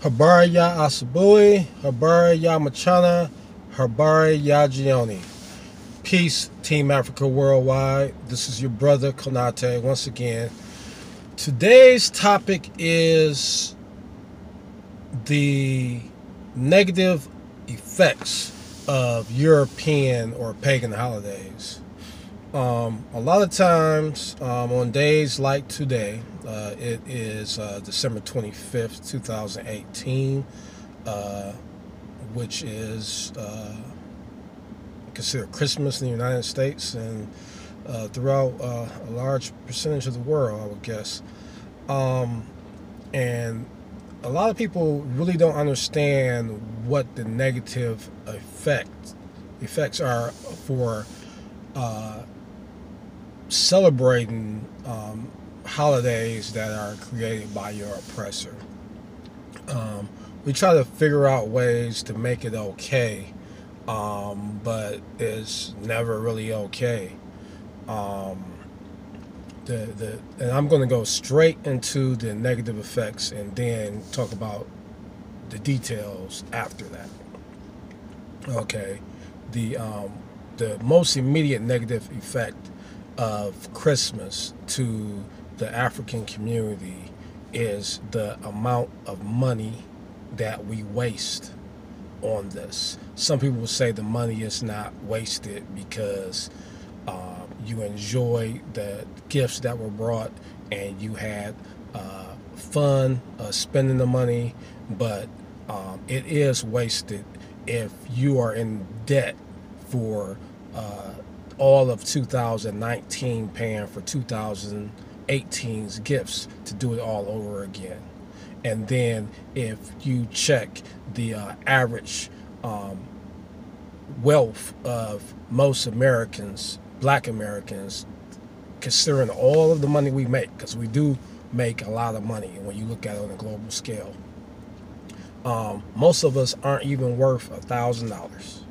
Habari ya Asabui, Habari ya Machana, Habari ya Gioni. Peace, Team Africa Worldwide. This is your brother Konate once again. Today's topic is the negative effects of European or pagan holidays. A lot of times on days like today, it is December 25th, 2018, which is considered Christmas in the United States and throughout a large percentage of the world, I would guess. And a lot of people really don't understand what the negative effects are for celebrating holidays that are created by your oppressor. We try to figure out ways to make it okay, but it's never really okay. And I'm going to go straight into the negative effects and then talk about the details after that. Okay, the most immediate negative effect of Christmas to the African community is the amount of money that we waste on this. Some people will say the money is not wasted because you enjoy the gifts that were brought and you had fun spending the money, but it is wasted if you are in debt for all of 2019 paying for 2018's gifts to do it all over again. And then if you check the average wealth of most Americans, black Americans, considering all of the money we make, because we do make a lot of money when you look at it on a global scale, most of us aren't even worth $1,000.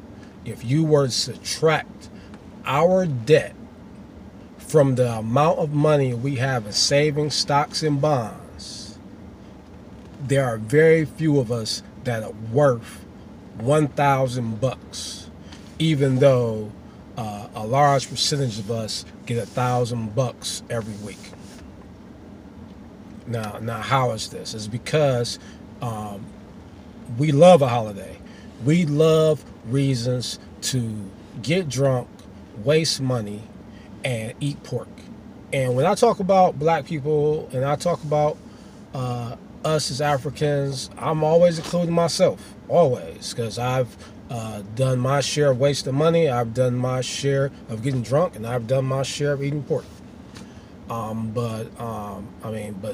If you were to subtract our debt from the amount of money we have in savings, stocks, and bonds, there are very few of us that are worth $1,000, even though a large percentage of us get $1,000 every week. Now, how is this? It's because we love a holiday. We love reasons to get drunk, waste money, and eat pork. And when I talk about black people and I talk about us as Africans, I'm always including myself, always, because I've done my share of wasting money, I've done my share of getting drunk, and I've done my share of eating pork. But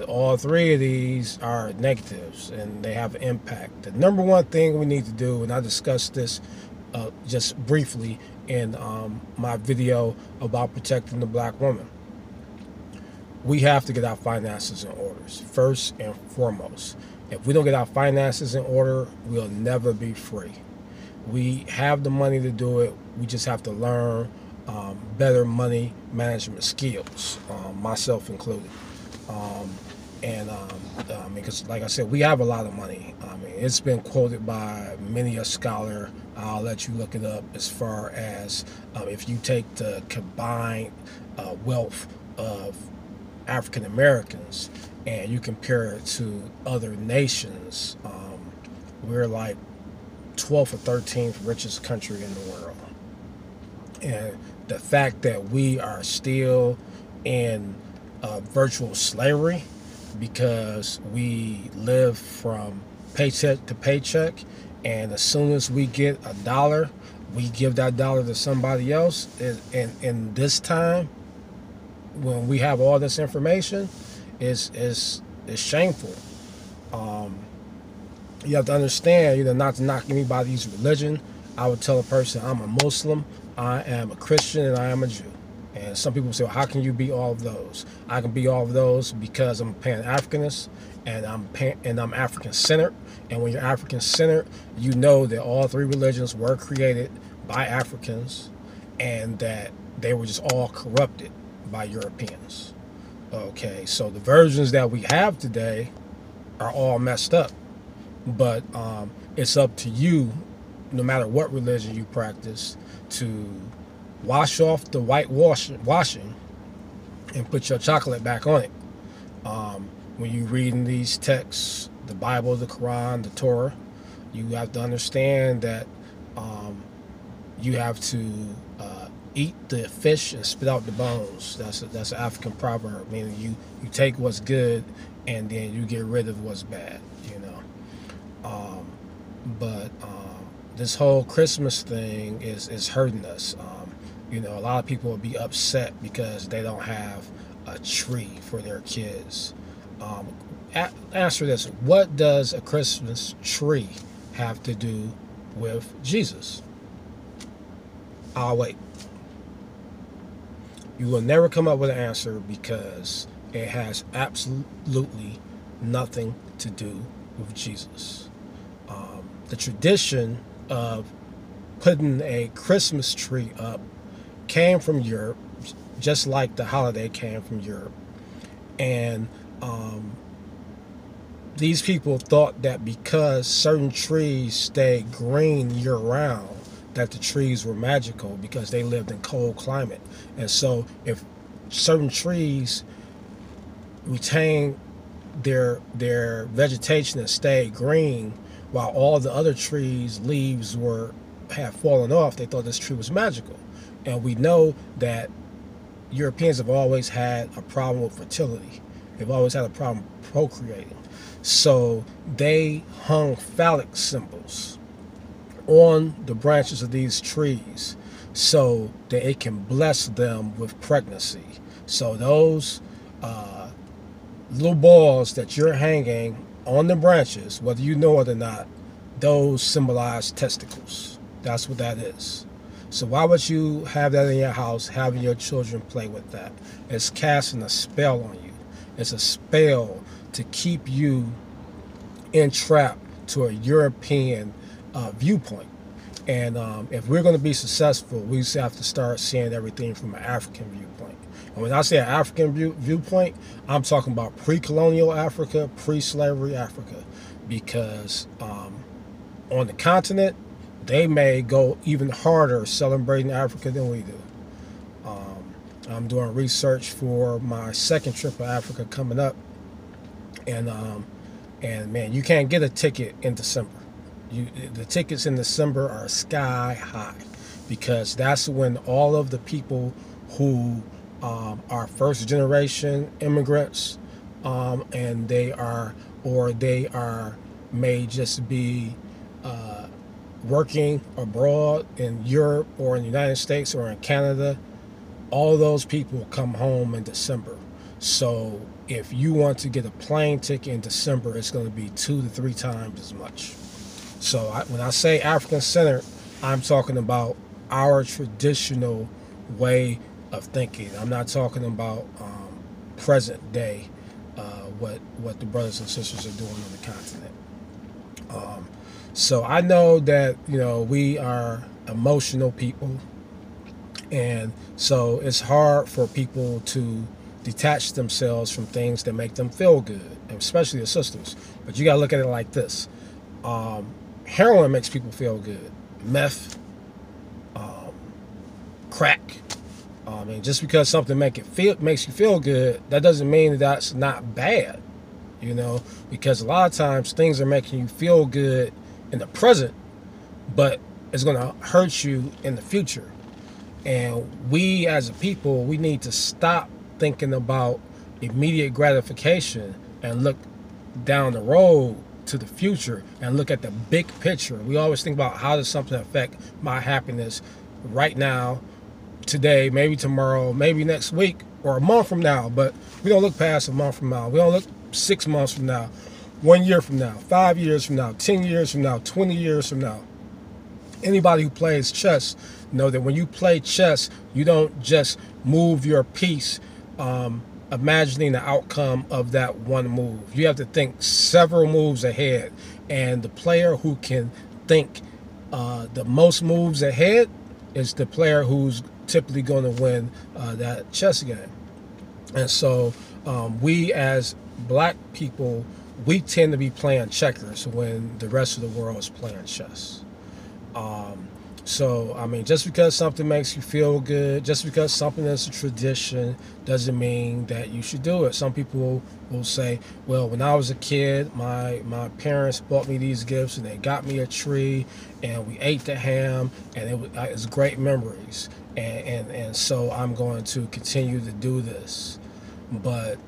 all three of these are negatives and they have an impact. The number one thing we need to do, and I discussed this just briefly in my video about protecting the black woman, we have to get our finances in order, first and foremost. If we don't get our finances in order, we'll never be free. We have the money to do it. We just have to learn better money management skills, myself included. Because like I said, we have a lot of money. It's been quoted by many a scholar. I'll let you look it up, as far as if you take the combined wealth of African Americans and you compare it to other nations, we're like 12th or 13th richest country in the world. And the fact that we are still in virtual slavery because we live from paycheck to paycheck, and as soon as we get a dollar, we give that dollar to somebody else. And in this time, when we have all this information, is shameful. You have to understand, not to knock anybody's religion. I would tell a person, I'm a Muslim, I am a Christian, and I am a Jew. And some people say, well, how can you be all of those? I can be all of those because I'm Pan-Africanist and I'm African-centered. And when you're African-centered, you know that all three religions were created by Africans and that they were just all corrupted by Europeans. Okay, so the versions that we have today are all messed up. But it's up to you, no matter what religion you practice, to wash off the washing and put your chocolate back on it. When you reading these texts, the Bible, the Quran, the Torah, you have to understand that you have to eat the fish and spit out the bones. That's an African proverb, meaning you take what's good and then you get rid of what's bad. But this whole Christmas thing is hurting us. A lot of people will be upset because they don't have a tree for their kids. Answer this: what does a Christmas tree have to do with Jesus? I'll wait. You will never come up with an answer because it has absolutely nothing to do with Jesus. The tradition of putting a Christmas tree up came from Europe, just like the holiday came from Europe. And these people thought that because certain trees stay green year-round, that the trees were magical because they lived in cold climate. And so if certain trees retain their vegetation and stay green while all the other trees' leaves have fallen off, they thought this tree was magical. And we know that Europeans have always had a problem with fertility. They've always had a problem procreating. So they hung phallic symbols on the branches of these trees so that it can bless them with pregnancy. So those little balls that you're hanging on the branches, whether you know it or not, those symbolize testicles. That's what that is. So why would you have that in your house, having your children play with that? It's casting a spell on you. It's a spell to keep you entrapped to a European viewpoint. And if we're going to be successful, we have to start seeing everything from an African viewpoint. And when I say an African viewpoint, I'm talking about pre-colonial Africa, pre-slavery Africa, because on the continent, they may go even harder celebrating Africa than we do. I'm doing research for my second trip to Africa coming up, and man, you can't get a ticket in December. The tickets in December are sky high because that's when all of the people who are first generation immigrants, and they may just be working abroad in Europe or in the United States or in Canada, all those people come home in December. So if you want to get a plane ticket in December, it's going to be 2 to 3 times as much. So when I say African centered, I'm talking about our traditional way of thinking. I'm not talking about present day, what the brothers and sisters are doing on the continent. So I know that we are emotional people, and so it's hard for people to detach themselves from things that make them feel good, especially the sisters. But you got to look at it like this. Heroin makes people feel good. Meth, crack. And just because something makes you feel good, that doesn't mean that that's not bad. Because a lot of times things are making you feel good in the present, but it's going to hurt you in the future. And we as a people, we need to stop thinking about immediate gratification and look down the road to the future and look at the big picture. We always think about how does something affect my happiness right now, today, maybe tomorrow, maybe next week, or a month from now. But we don't look past a month from now. We don't look 6 months from now, 1 year from now, 5 years from now, 10 years from now, 20 years from now. Anybody who plays chess know that when you play chess, you don't just move your piece imagining the outcome of that one move. You have to think several moves ahead. And the player who can think the most moves ahead is the player who's typically going to win that chess game. And so we as black people, we tend to be playing checkers when the rest of the world is playing chess. Um, so, I mean, just because something makes you feel good, just because something is a tradition, doesn't mean that you should do it. Some people will say, well, when I was a kid, my parents bought me these gifts and they got me a tree and we ate the ham and it was great memories. And so I'm going to continue to do this. But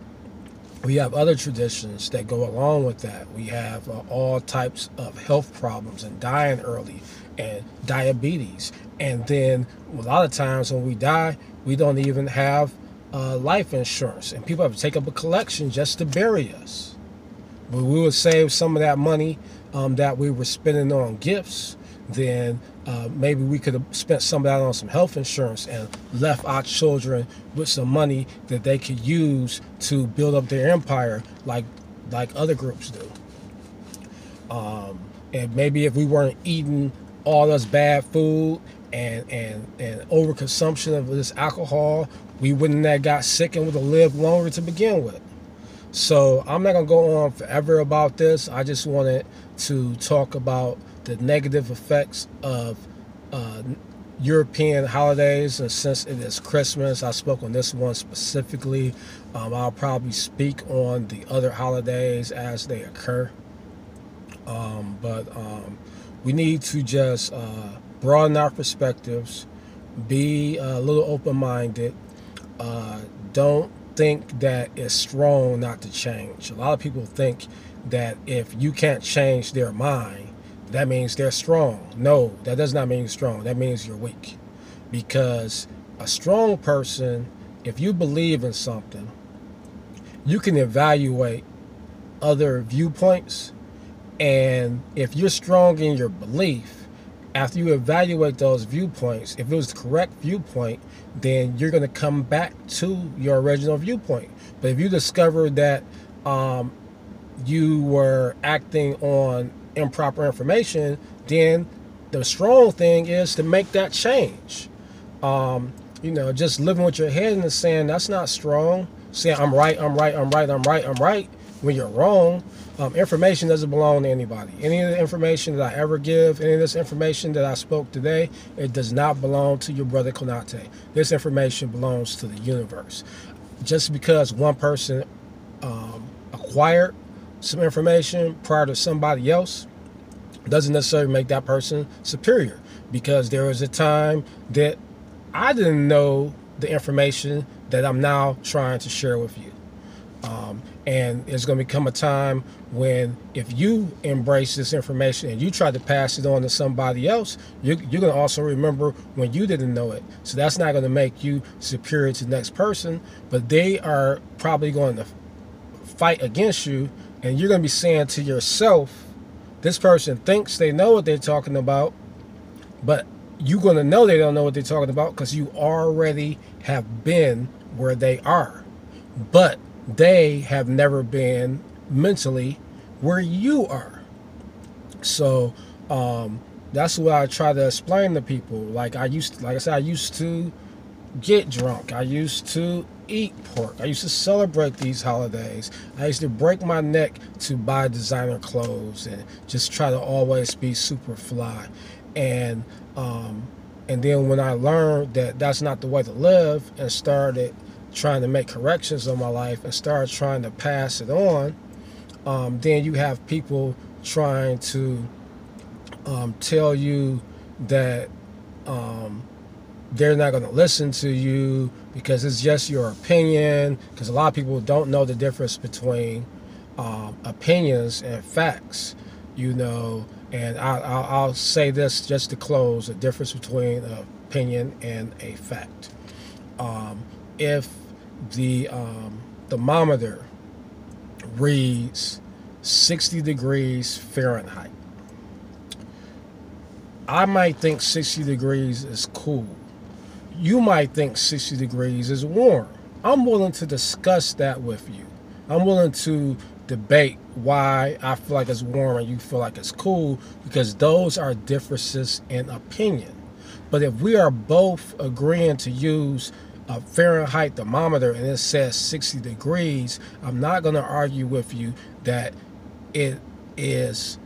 we have other traditions that go along with that. We have all types of health problems and dying early and diabetes. And then a lot of times when we die, we don't even have life insurance. And people have to take up a collection just to bury us. But we would save some of that money that we were spending on gifts, then maybe we could have spent some of that on some health insurance and left our children with some money that they could use to build up their empire like other groups do. And maybe if we weren't eating all this bad food and overconsumption of this alcohol, we wouldn't have got sick and would have lived longer to begin with. So I'm not going to go on forever about this. I just wanted to talk about the negative effects of European holidays. And since it is Christmas, I spoke on this one specifically. I'll probably speak on the other holidays as they occur. But we need to just broaden our perspectives, be a little open-minded. Don't think that it's strong not to change. A lot of people think that if you can't change their mind, that means they're strong. No, that does not mean you're strong. That means you're weak. Because a strong person, if you believe in something, you can evaluate other viewpoints. And if you're strong in your belief, after you evaluate those viewpoints, if it was the correct viewpoint, then you're going to come back to your original viewpoint. But if you discover that you were acting on improper information, then the strong thing is to make that change. Just living with your head in the sand, that's not strong. Saying I'm right, when you're wrong. Information doesn't belong to anybody. Any of the information that I ever give, any of this information that I spoke today, it does not belong to your brother Konate. This information belongs to the universe. Just because one person acquired some information prior to somebody else doesn't necessarily make that person superior, because there was a time that I didn't know the information that I'm now trying to share with you. And there's going to become a time when if you embrace this information and you try to pass it on to somebody else, you're going to also remember when you didn't know it. So that's not going to make you superior to the next person, but they are probably going to fight against you, and you're going to be saying to yourself, this person thinks they know what they're talking about, but you're going to know they don't know what they're talking about because you already have been where they are. But they have never been mentally where you are. So that's what I try to explain to people. Like I said, I used to get drunk. I used to eat pork. I used to celebrate these holidays. I used to break my neck to buy designer clothes and just try to always be super fly. And then when I learned that that's not the way to live and started trying to make corrections on my life and started trying to pass it on, then you have people trying to tell you that they're not going to listen to you because it's just your opinion, because a lot of people don't know the difference between opinions and facts, and I'll say this just to close: the difference between an opinion and a fact. If the thermometer reads 60 degrees Fahrenheit, I might think 60 degrees is cool. You might think 60 degrees is warm. I'm willing to discuss that with you. I'm willing to debate why I feel like it's warm and you feel like it's cool, because those are differences in opinion. But if we are both agreeing to use a Fahrenheit thermometer and it says 60 degrees, I'm not going to argue with you that it is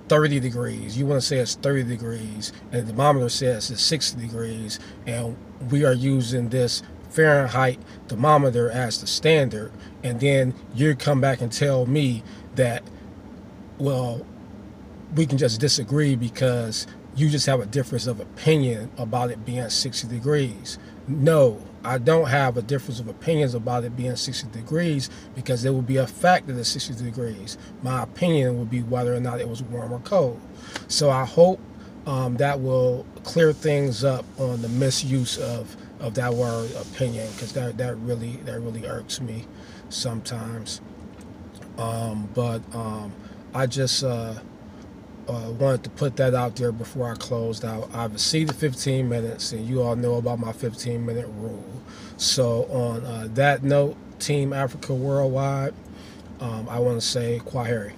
30 degrees. You want to say it's 30 degrees, and the thermometer says it's 60 degrees, and we are using this Fahrenheit thermometer as the standard, and then you come back and tell me that, well, we can just disagree because you just have a difference of opinion about it being 60 degrees. No, I don't have a difference of opinions about it being 60 degrees because it would be a fact that it's 60 degrees. My opinion would be whether or not it was warm or cold. So I hope that will clear things up on the misuse of that word opinion, because that really irks me sometimes. But I just wanted to put that out there before I closed out. I've exceeded 15 minutes, and you all know about my 15-minute rule. So on that note, Team Africa Worldwide, I want to say Kwaheri.